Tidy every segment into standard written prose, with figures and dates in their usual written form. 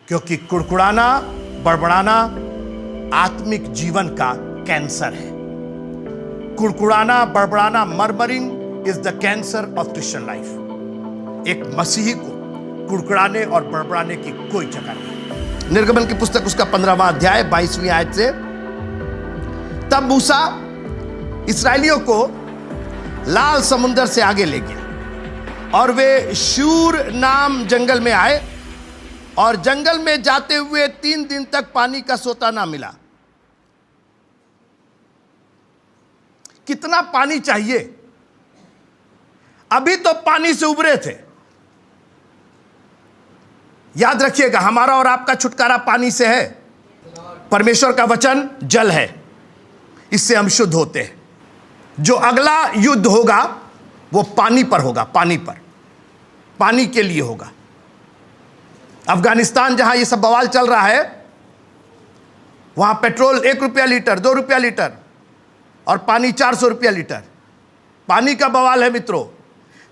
क्योंकि कुड़कुड़ाना, बड़बड़ाना आत्मिक जीवन का कैंसर है। कुड़कुड़ाना, बड़बड़ाना, murmuring is the cancer of Christian life. एक मसीही को कुड़कुड़ाने और बड़बड़ाने की कोई जगह नहीं। निर्गमन की पुस्तक उसका 15वां अध्याय 22वीं आयत से, तब मूसा इस्राएलियों को लाल समुंदर से आगे ले गया और वे शूर नाम जंगल में आए और जंगल में जाते हुए 3 दिन तक पानी का सोता ना मिला। कितना पानी चाहिए? अभी तो पानी से उबरे थे। याद रखिएगा, हमारा और आपका छुटकारा पानी से है। परमेश्वर का वचन जल है, इससे हम शुद्ध होते हैं। जो अगला युद्ध होगा वो पानी पर होगा, पानी पर, पानी के लिए होगा। अफगानिस्तान जहां ये सब बवाल चल रहा है, वहां पेट्रोल 1 रुपया लीटर, 2 रुपया लीटर और पानी 400 रुपया लीटर। पानी का बवाल है मित्रों।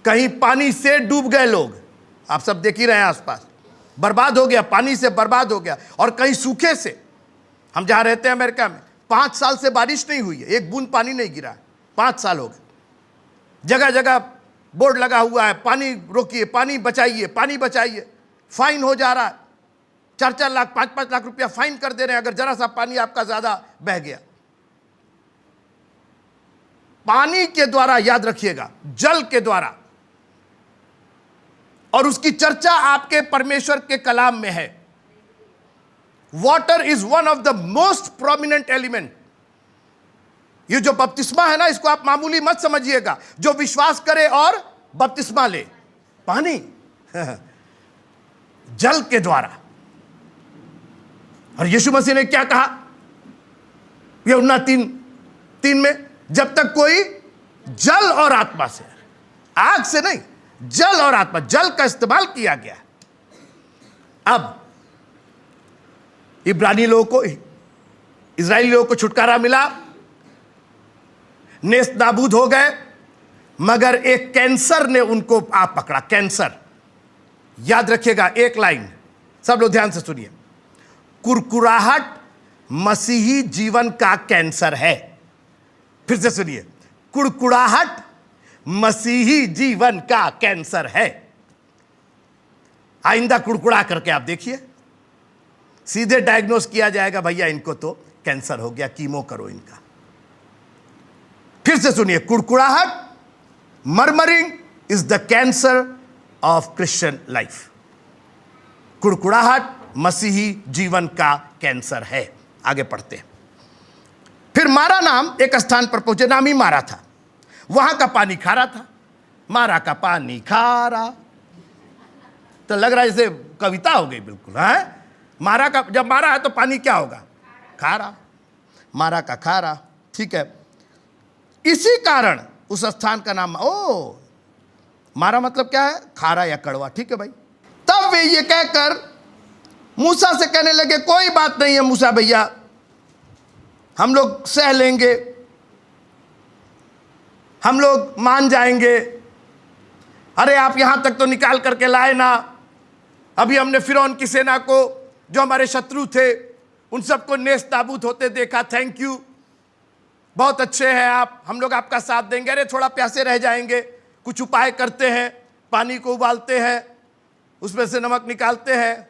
कहीं पानी से डूब गए लोग, आप सब देख ही रहे हैं आसपास, बर्बाद हो गया, पानी से बर्बाद हो गया। और कहीं सूखे से, हम जहां रहते हैं अमेरिका में, 5 साल से बारिश नहीं हुई है, एक बूंद पानी नहीं गिरा है, 5 साल हो गए। जगह जगह बोर्ड लगा हुआ है, पानी रोकिए, पानी बचाइए, पानी बचाइए। फाइन हो जा रहा है, 4-4 लाख 5-5 लाख रुपया फाइन कर दे रहे हैं अगर जरा सा पानी आपका ज्यादा बह गया। पानी के द्वारा, याद रखिएगा, जल के द्वारा, और उसकी चर्चा आपके परमेश्वर के कलाम में है। Water is one of the most prominent element. ये जो बपतिस्मा है ना, इसको आप मामूली मत समझिएगा। जो विश्वास करे और बपतिस्मा ले, पानी जल के द्वारा। और यीशु मसीह ने क्या कहा यूहन्ना 3:3 में, जब तक कोई जल और आत्मा से, आग से नहीं, जल और आत्मा, जल का इस्तेमाल किया गया। अब इब्रानी लोगों को, इजरायली लोगों को छुटकारा मिला, नेस्त नाबूद हो गए, मगर एक कैंसर ने उनको आप पकड़ा। कैंसर, याद रखिएगा, एक लाइन सब लोग ध्यान से सुनिए। कुरकुराहट मसीही जीवन का कैंसर है। फिर से सुनिए, कुड़कुड़ाहट मसीही जीवन का कैंसर है। आइंदा कुड़कुड़ा करके आप देखिए, सीधे डायग्नोस किया जाएगा, भैया इनको तो कैंसर हो गया, कीमो करो इनका। फिर से सुनिए, कुड़कुड़ाहट, murmuring is the cancer of Christian life. कुड़कुड़ाहट मसीही जीवन का कैंसर है। आगे पढ़ते हैं। फिर मारा नाम एक स्थान पर पहुंचे, नाम ही मारा था, वहां का पानी खारा था। मारा का पानी खारा, तो लग रहा है जैसे कविता हो गई बिल्कुल। है मारा का, जब मारा है तो पानी क्या होगा? खारा। मारा का खारा, ठीक है। इसी कारण उस स्थान का नाम, ओ मारा मतलब क्या है? खारा या कड़वा, ठीक है भाई। तब वे ये कहकर मूसा से कहने लगे, कोई बात नहीं है मूसा भैया, हम लोग सह लेंगे, हम लोग मान जाएंगे। अरे आप यहां तक तो निकाल करके लाए ना, अभी हमने फिरौन की सेना को, जो हमारे शत्रु थे, उन सबको नेस्त नाबूद होते देखा। थैंक यू, बहुत अच्छे हैं आप, हम लोग आपका साथ देंगे। अरे थोड़ा प्यासे रह जाएंगे, कुछ उपाय करते हैं, पानी को उबालते हैं, उसमें से नमक निकालते हैं।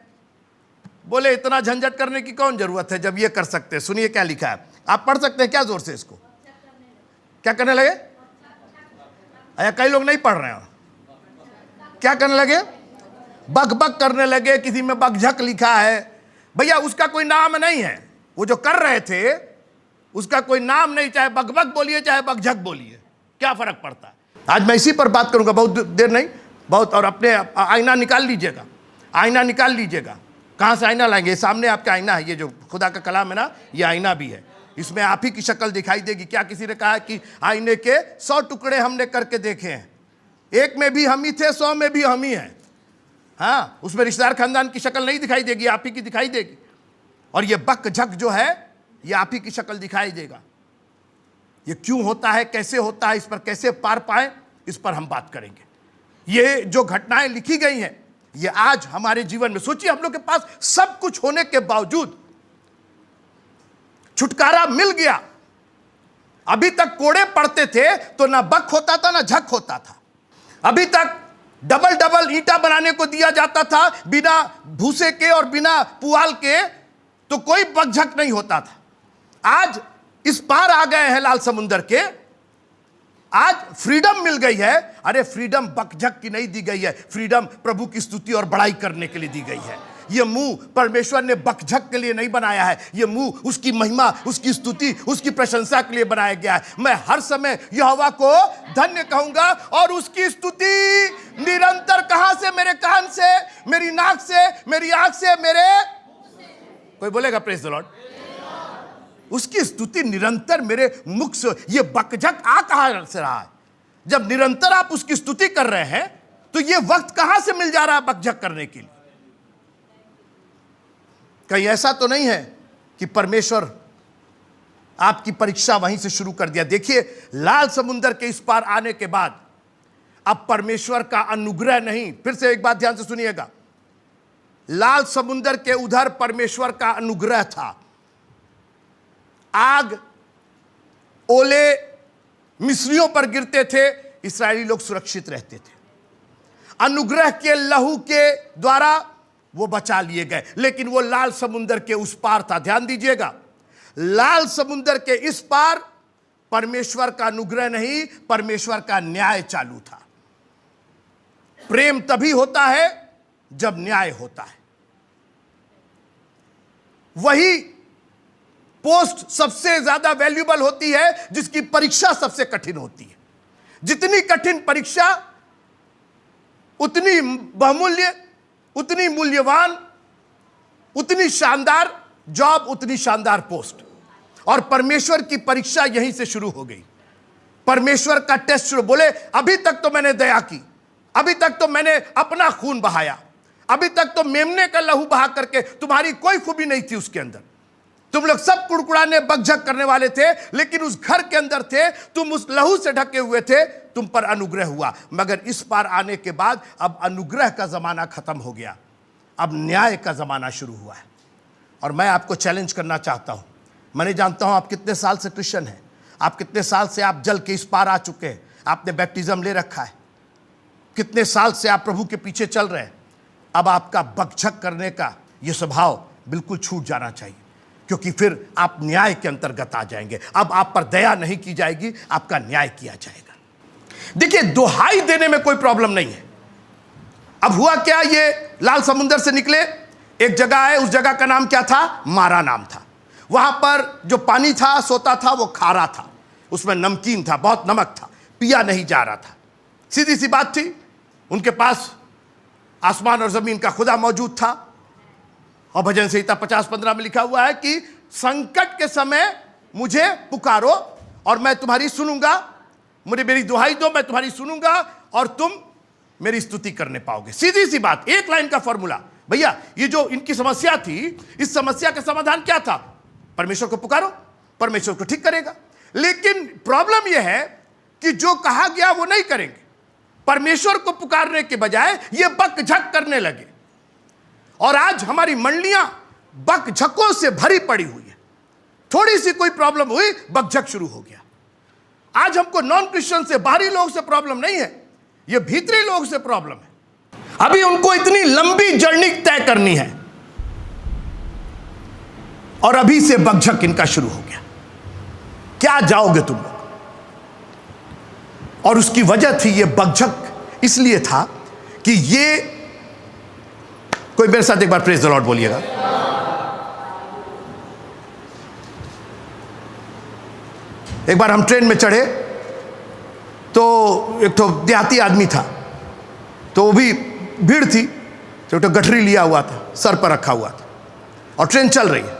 बोले इतना झंझट करने की कौन जरूरत है जब ये कर सकते हैं। सुनिए क्या लिखा है, आप पढ़ सकते हैं क्या जोर से इसको? क्या करने लगे? अरे कई लोग नहीं पढ़ रहे हैं। क्या करने लगे? बक बक करने लगे। किसी में बकझक लिखा है, भैया उसका कोई नाम नहीं है। वो जो कर रहे थे उसका कोई नाम नहीं, चाहे बकबक बोलिए चाहे बकझक बोलिए, क्या फर्क पड़ता है। आज मैं इसी पर बात करूंगा, बहुत देर नहीं, बहुत। और अपने आईना निकाल लीजिएगा, आईना निकाल लीजिएगा। कहाँ से आईना लाएंगे? सामने आपका आईना है, ये जो खुदा का कलाम है ना, ये आईना भी है, इसमें आप ही की शक्ल दिखाई देगी। क्या किसी ने कहा कि आईने के 100 टुकड़े हमने करके देखे हैं, एक में भी हम ही थे, 100 में भी हम ही हैं। हाँ, उसमें रिश्तेदार खानदान की शक्ल नहीं दिखाई देगी, आप ही की दिखाई देगी। और ये बक झक जो है, ये आप ही की शक्ल दिखाई देगा। ये क्यों होता है, कैसे होता है, इस पर कैसे पार पाए, इस पर हम बात करेंगे। ये जो घटनाएं लिखी गई हैं, ये आज हमारे जीवन में सोचिए, हम लोग के पास सब कुछ होने के बावजूद छुटकारा मिल गया। अभी तक कोड़े पड़ते थे तो ना बक होता था ना झक होता था। अभी तक डबल डबल ईंटा बनाने को दिया जाता था, बिना भूसे के और बिना पुआल के, तो कोई बकझक नहीं होता था। आज इस पार आ गए हैं लाल समुंदर के, आज फ्रीडम मिल गई है। अरे फ्रीडम बकझक की नहीं दी गई है, फ्रीडम प्रभु की स्तुति और बड़ाई करने के लिए दी गई है। ये मुंह परमेश्वर ने बकझक के लिए नहीं बनाया है, ये मुंह उसकी महिमा, उसकी स्तुति, उसकी प्रशंसा के लिए बनाया गया है। मैं हर समय यहोवा को धन्य कहूंगा और उसकी स्तुति निरंतर, कहां से? मेरे कान से, मेरी नाक से, मेरी आंख से, मेरे, कोई बोलेगा प्रेज द लॉर्ड, उसकी स्तुति निरंतर मेरे मुख से। ये बकझक आ कहां से रहा है? जब निरंतर आप उसकी स्तुति कर रहे हैं तो ये वक्त कहां से मिल जा रहा है बकझक करने के लिए? कहीं ऐसा तो नहीं है कि परमेश्वर आपकी परीक्षा वहीं से शुरू कर दिया? देखिए, लाल समुंदर के इस पार आने के बाद अब परमेश्वर का अनुग्रह नहीं, फिर से एक बात ध्यान से सुनिएगा, लाल समुंदर के उधर परमेश्वर का अनुग्रह था। आग, ओले मिस्रियों पर गिरते थे, इस्राएली लोग सुरक्षित रहते थे। अनुग्रह के लहू के द्वारा वो बचा लिए गए। लेकिन वो लाल समुंदर के उस पार था। ध्यान दीजिएगा, लाल समुंदर के इस पार परमेश्वर का अनुग्रह नहीं, परमेश्वर का न्याय चालू था। प्रेम तभी होता है जब न्याय होता है। वही पोस्ट सबसे ज्यादा वैल्यूएबल होती है जिसकी परीक्षा सबसे कठिन होती है। जितनी कठिन परीक्षा उतनी बहुमूल्य, उतनी मूल्यवान, उतनी शानदार जॉब, उतनी शानदार पोस्ट। और परमेश्वर की परीक्षा यहीं से शुरू हो गई। परमेश्वर का टेस्ट शुरू। बोले अभी तक तो मैंने दया की, अभी तक तो मैंने अपना खून बहाया, अभी तक तो मेमने का लहू बहा करके, तुम्हारी कोई खूबी नहीं थी उसके अंदर, तुम लोग सब कुड़कुड़ाने बकझक करने वाले थे, लेकिन उस घर के अंदर थे, तुम उस लहू से ढके हुए थे, तुम पर अनुग्रह हुआ। मगर इस पार आने के बाद अब अनुग्रह का जमाना खत्म हो गया, अब न्याय का जमाना शुरू हुआ है। और मैं आपको चैलेंज करना चाहता हूं। मैं नहीं जानता हूं आप कितने साल से क्रिश्चियन हैं, आप कितने साल से आप जल के इस पार आ चुके हैं, आपने बैप्टिज्म ले रखा है, कितने साल से आप प्रभु के पीछे चल रहे हैं। अब आपका बकझक करने का यह स्वभाव बिल्कुल छूट जाना चाहिए, क्योंकि फिर आप न्याय के अंतर्गत आ जाएंगे। अब आप पर दया नहीं की जाएगी, आपका न्याय किया जाएगा। देखिए, दुहाई देने में कोई प्रॉब्लम नहीं है। अब हुआ क्या, ये लाल समुंदर से निकले, एक जगह है, उस जगह का नाम क्या था? मारा नाम था। वहां पर जो पानी था, सोता था, वो खारा था, उसमें नमकीन था, बहुत नमक था, पिया नहीं जा रहा था। सीधी सी बात थी, उनके पास आसमान और जमीन का खुदा मौजूद था। और भजन संहिता 50-15 में लिखा हुआ है कि संकट के समय मुझे पुकारो और मैं तुम्हारी सुनूंगा, मुझे मेरी दुहाई दो, मैं तुम्हारी सुनूंगा और तुम मेरी स्तुति करने पाओगे। सीधी सी बात, एक लाइन का फॉर्मूला। भैया, ये जो इनकी समस्या थी, इस समस्या का समाधान क्या था? परमेश्वर को पुकारो, परमेश्वर को ठीक करेगा। लेकिन प्रॉब्लम यह है कि जो कहा गया वो नहीं करेंगे। परमेश्वर को पुकारने के बजाय ये बकझक करने लगे। और आज हमारी मंडलियां बकझकों से भरी पड़ी हुई है। थोड़ी सी कोई प्रॉब्लम हुई, बकझक शुरू हो गया। आज हमको नॉन क्रिश्चियन से, बाहरी लोग से प्रॉब्लम नहीं है, ये भीतरी लोग से प्रॉब्लम है। अभी उनको इतनी लंबी जर्नी तय करनी है और अभी से बकझक इनका शुरू हो गया। क्या जाओगे तुम लोग? और उसकी वजह थी, ये बकझक इसलिए था कि ये, कोई मेरे साथ एक बार प्रेज द लॉर्ड बोलिएगा। एक बार हम ट्रेन में चढ़े तो एक तो देहाती आदमी था, तो वो भी भीड़ थी, तो एक गठरी लिया हुआ था, सर पर रखा हुआ था और ट्रेन चल रही है।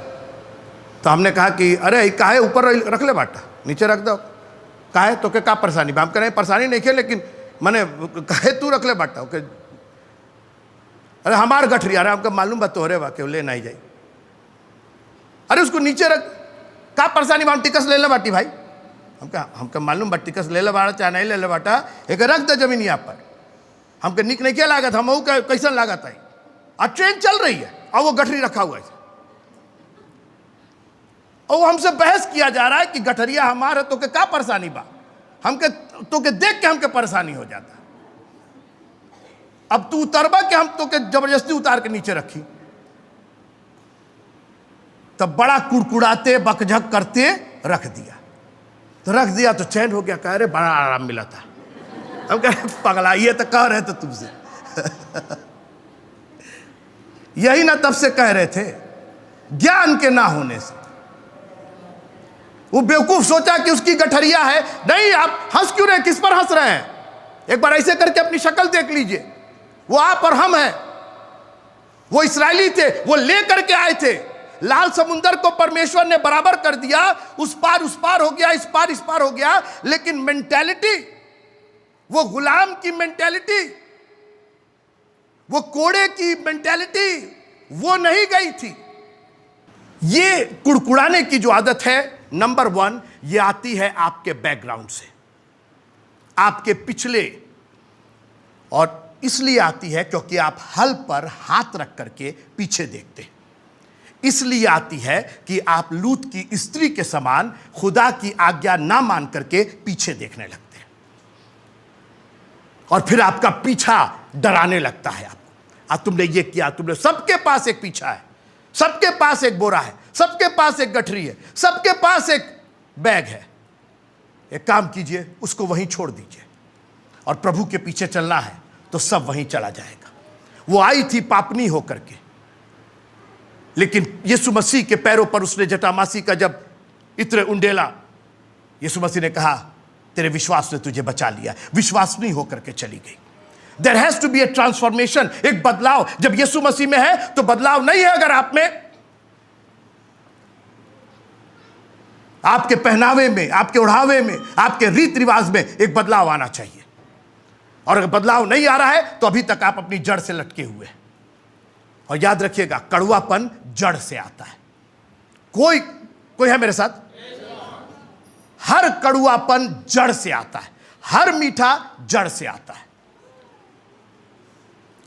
तो हमने कहा कि अरे काहे ऊपर रख ले बाटा, नीचे रख दो। काहे तो क्या परेशानी बा? हम कह रहे परेशानी नहीं खे, लेकिन मैंने काहे तू रख ले बाटा। ओके, अरे हमार गठरी, अरे हमको मालूम बा तोहरे बा, क्यों ले नहीं जाए। अरे उसको नीचे रख, का परेशानी बा? हम टिकस ले ले बाटी भाई, हमका मालूम बा टिकस ले ले बाटा चाहे नहीं ले ले बाटा, एक रख दे जमीन यहाँ पर। हमके निक नहीं क्या लागत, हम कैसन लागत है। और ट्रेन चल रही है और वो गठरी रखा हुआ है, और वो हमसे बहस किया जा रहा है कि गठरिया हमारे तो के क्या परेशानी बा, हमके तो के देख के हमके परेशानी हो जाता। अब तू उतरबा कि हम तो के जबरदस्ती उतार के नीचे रखी। तब बड़ा कुड़कुड़ाते बकझक करते रख दिया। तो रख दिया तो चैन हो गया, कह रहे बड़ा आराम मिला था। हम कह रहे पगला, ये तो कह रहे थे तुमसे यही ना तब से कह रहे थे, ज्ञान के ना होने से। वो बेवकूफ सोचा कि उसकी गठरिया है। नहीं, आप हंस क्यों रहे, किस पर हंस रहे हैं? एक बार ऐसे करके अपनी शक्ल देख लीजिए। वो आप और हम हैं। वो इस्राएली थे, वो ले करके आए थे। लाल समुंदर को परमेश्वर ने बराबर कर दिया, उस पार हो गया, इस पार हो गया। लेकिन मेंटालिटी, वो गुलाम की मेंटालिटी, वो कोड़े की मेंटालिटी, वो नहीं गई थी। ये कुड़कुड़ाने की जो आदत है, नंबर 1, ये आती है आपके बैकग्राउंड से, आपके पिछले। और इसलिए आती है क्योंकि आप हल पर हाथ रख करके पीछे देखते हैं। इसलिए आती है कि आप लूत की स्त्री के समान खुदा की आज्ञा ना मान करके पीछे देखने लगते हैं, और फिर आपका पीछा डराने लगता है आपको। अब तुमने ये किया, तुमने, सबके पास एक पीछा है, सबके पास एक बोरा है, सबके पास एक गठरी है, सबके पास एक बैग है। एक काम कीजिए, उसको वहीं छोड़ दीजिए और प्रभु के पीछे चलना है तो सब वहीं चला जाएगा। वो आई थी पापनी होकर के, लेकिन यीशु मसीह के पैरों पर उसने जटामासी का जब इत्र उंडेला, यीशु मसीह ने कहा तेरे विश्वास ने तुझे बचा लिया। विश्वास नहीं होकर के चली गई। There has to be a transformation, एक बदलाव। जब यीशु मसीह में है तो बदलाव नहीं है। अगर आप में, आपके पहनावे में, आपके ओढ़ावे में, आपके रीति रिवाज में एक बदलाव आना चाहिए। और अगर बदलाव नहीं आ रहा है तो अभी तक आप अपनी जड़ से लटके हुए हैं। और याद रखिएगा, कड़वापन जड़ से आता है। कोई है मेरे साथ? हर कड़वापन जड़ से आता है, हर मीठा जड़ से आता है।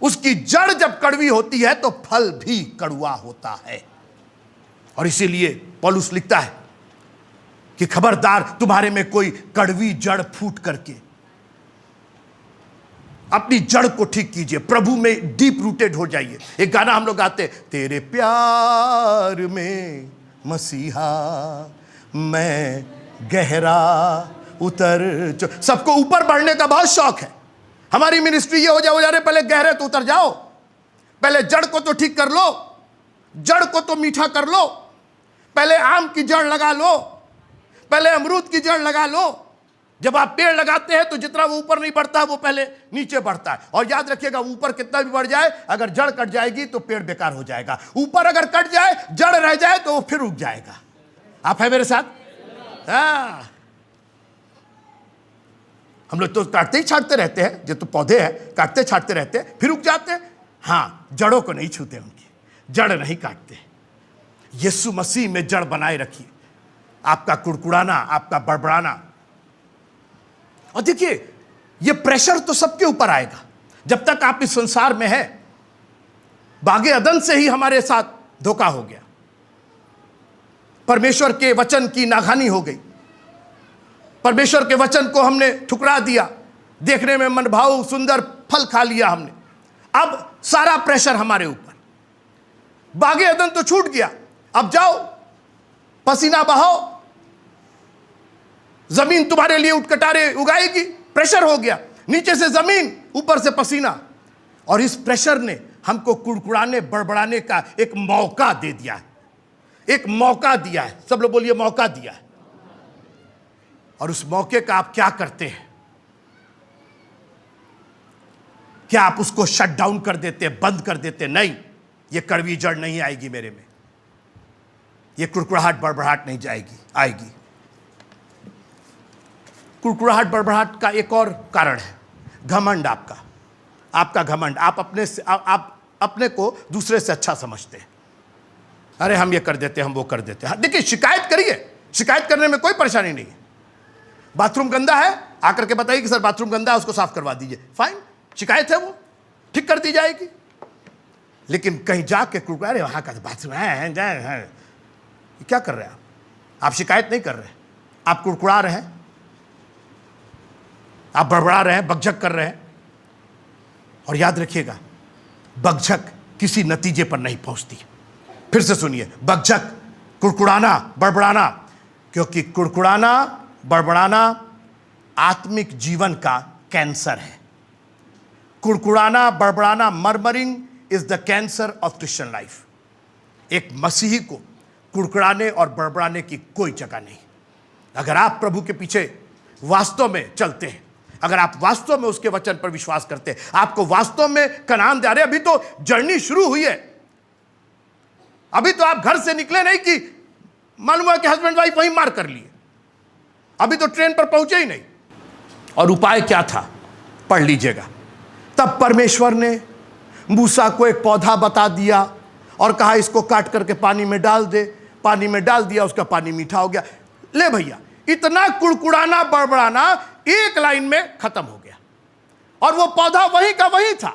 उसकी जड़ जब कड़वी होती है तो फल भी कड़वा होता है। और इसीलिए पौलुस लिखता है कि खबरदार तुम्हारे में कोई कड़वी जड़ फूट करके अपनी जड़ को ठीक कीजिए, प्रभु में डीप रूटेड हो जाइए। एक गाना हम लोग गाते, तेरे प्यार में मसीहा मैं गहरा उतर। सबको ऊपर बढ़ने का बहुत शौक है। हमारी मिनिस्ट्री ये हो जा रहे, पहले गहरे तो उतर जाओ, पहले जड़ को तो ठीक कर लो, जड़ को तो मीठा कर लो, पहले आम की जड़ लगा लो, पहले अमरूद की जड़ लगा लो। जब आप पेड़ लगाते हैं तो जितना वो ऊपर नहीं बढ़ता है वो पहले नीचे बढ़ता है। और याद रखिएगा, ऊपर कितना भी बढ़ जाए, अगर जड़ कट जाएगी तो पेड़ बेकार हो जाएगा। ऊपर अगर कट जाए, जड़ रह जाए तो वो फिर उग जाएगा। आप है मेरे साथ? हाँ, हम लोग तो काटते ही छाटते रहते हैं, जो तो पौधे हैं काटते छाटते रहते हैं, फिर उग जाते हैं। हाँ, जड़ों को नहीं छूते, उनकी जड़ नहीं काटते। यीशु मसीह में जड़ बनाए रखिए। आपका कुड़कुड़ाना, आपका बड़बड़ाना, और देखिए ये प्रेशर तो सबके ऊपर आएगा जब तक आप इस संसार में हैं। बागे अदन से ही हमारे साथ धोखा हो गया, परमेश्वर के वचन की नाकानी हो गई, परमेश्वर के वचन को हमने ठुकरा दिया, देखने में मनभाऊ सुंदर फल खा लिया हमने। अब सारा प्रेशर हमारे ऊपर। बागे अदन तो छूट गया, अब जाओ पसीना बहाओ, जमीन तुम्हारे लिए उठकटारे उगाएगी। प्रेशर हो गया, नीचे से जमीन, ऊपर से पसीना। और इस प्रेशर ने हमको कुड़कुड़ाने बड़बड़ाने का एक मौका दे दिया है, एक मौका दिया है। सब लोग बोलिए, मौका दिया है। और उस मौके का आप क्या करते हैं? क्या आप उसको शट डाउन कर देते, बंद कर देते? नहीं, ये कड़वी जड़ नहीं आएगी मेरे में, ये कुड़कुड़ाहट बड़बड़ाहट नहीं जाएगी, आएगी। कुड़कुड़ाहट बड़बड़ाहट का एक और कारण है घमंड। आपका घमंड। आप अपने को दूसरे से अच्छा समझते हैं। अरे हम ये कर देते, हम वो कर देते हैं। देखिए, शिकायत करिए, शिकायत करने में कोई परेशानी नहीं है। बाथरूम गंदा है, आकर के बताइए कि सर बाथरूम गंदा है, उसको साफ करवा दीजिए, फाइन। शिकायत है, वो ठीक कर दी जाएगी। लेकिन कहीं जाके कुड़कुड़ा रहे, वहां का बाथरूम है, क्या कर रहे हैं आप शिकायत नहीं कर रहे, आप कुड़कुड़ा रहे हैं, आप बड़बड़ा रहे हैं, बकझक कर रहे हैं। और याद रखिएगा, बकझक किसी नतीजे पर नहीं पहुंचती। फिर से सुनिए, बकझक, कुड़कुड़ाना, बड़बड़ाना, क्योंकि कुड़कुड़ाना, बड़बड़ाना आत्मिक जीवन का कैंसर है। कुड़कुड़ाना, बड़बड़ाना, murmuring is the cancer of Christian life. एक मसीही को कुड़कुड़ाने और बड़बड़ाने की कोई जगह नहीं। अगर आप प्रभु के पीछे वास्तव में चलते हैं, अगर आप वास्तव में उसके वचन पर विश्वास करते हैं, आपको वास्तव में कनान दे रहे। अभी तो जर्नी शुरू हुई है, अभी तो आप घर से निकले नहीं कि मालूम है कि हस्बैंड वाइफ वहीं मार कर लिए, अभी तो ट्रेन पर पहुंचे ही नहीं। और उपाय क्या था, पढ़ लीजिएगा। तब परमेश्वर ने मूसा को एक पौधा बता दिया और कहा इसको काट करके पानी में डाल दे। पानी में डाल दिया, उसका पानी मीठा हो गया। ले भैया, इतना कुड़कुड़ाना, बड़बड़ाना एक लाइन में खत्म हो गया। और वो पौधा वहीं का वहीं था।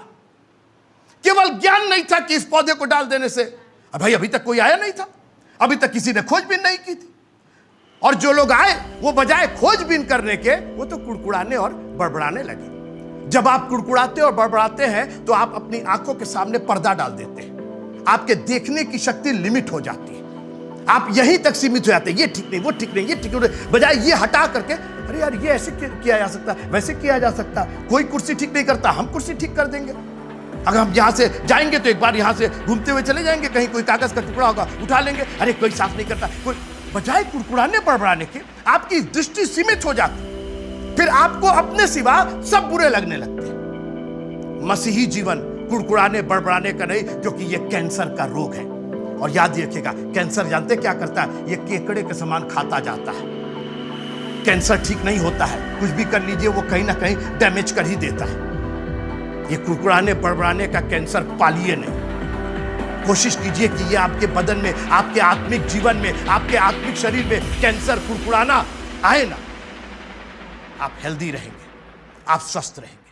केवल ज्ञान नहीं था कि इस पौधे को डाल देने से, भाई अभी तक कोई आया नहीं था, अभी तक किसी ने खोजबीन नहीं की थी। और जो लोग आए वो बजाय खोजबीन करने के, वो तो कुड़कुड़ाने और बड़बड़ाने लगे। जब आप कुड़कुड़ाते और बड़बड़ाते हैं तो आप अपनी आंखों के सामने पर्दा डाल देते हैं। आपके देखने की शक्ति लिमिट हो जाती है, आप यहीं तक सीमित हो जाते हैं। ये ठीक नहीं, वो ठीक नहीं, ये ठीक नहीं, बजाय ये हटा करके अरे यार ये ऐसे किया जा सकता, वैसे किया जा सकता। कोई कुर्सी ठीक नहीं करता, हम कुर्सी ठीक कर देंगे। अगर हम यहां से जाएंगे तो एक बार यहां से घूमते हुए चले जाएंगे, कहीं कोई कागज का टुकड़ा होगा उठा लेंगे, अरे कोई साफ नहीं करता कोई। बजाय कुड़कुड़ाने बड़बड़ाने के आपकी दृष्टि सीमित हो जाती, फिर आपको अपने सिवा सब बुरे लगने लगते हैं। मसीही जीवन कुड़कुड़ाने बड़बड़ाने का नहीं, क्योंकि यह कैंसर का रोग है। और याद रखिएगा, कैंसर जानते क्या करता है, यह केकड़े के समान खाता जाता है। कैंसर ठीक नहीं होता है, कुछ भी कर लीजिए वो कहीं ना कहीं डैमेज कर ही देता है। ये कुड़कुड़ाने बड़बड़ाने का कैंसर पालिए नहीं। कोशिश कीजिए कि ये आपके बदन में, आपके आत्मिक जीवन में, आपके आत्मिक शरीर में कैंसर कुड़कुड़ाना आए ना। आप हेल्दी रहेंगे, आप स्वस्थ रहेंगे।